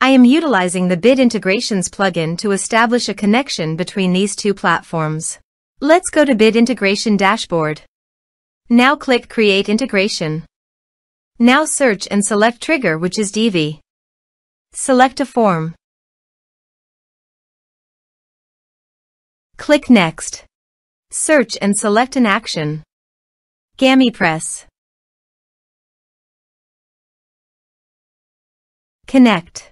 I am utilizing the Bid Integrations plugin to establish a connection between these two platforms. Let's go to Bid Integration Dashboard. Now click Create Integration. Now search and select Trigger, which is Divi. Select a form. Click Next. Search and select an action. GamiPress. Connect.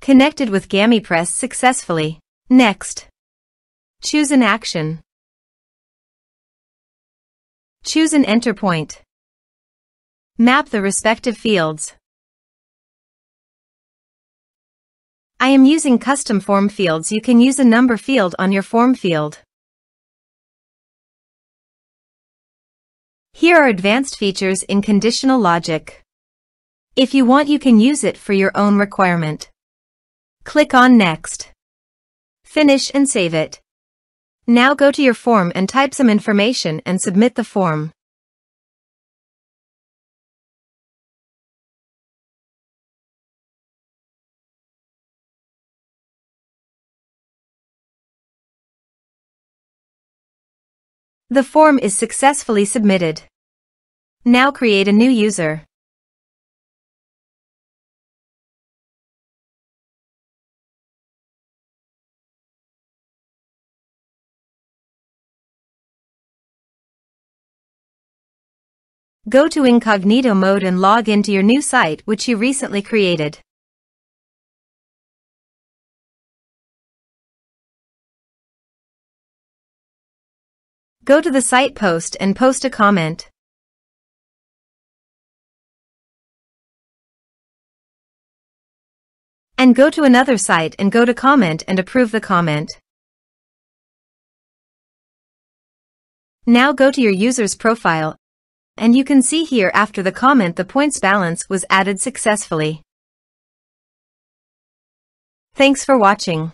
Connected with GamiPress successfully. Next. Choose an action. Choose an enter point. Map the respective fields. I am using custom form fields. You can use a number field on your form field. Here are advanced features in conditional logic. If you want, you can use it for your own requirement. Click on Next. Finish and save it. Now go to your form and type some information and submit the form. The form is successfully submitted. Now create a new user. Go to incognito mode and log into your new site which you recently created. Go to the site post and post a comment. And go to another site and go to comment and approve the comment. Now go to your user's profile, and you can see here after the comment the points balance was added successfully. Thanks for watching.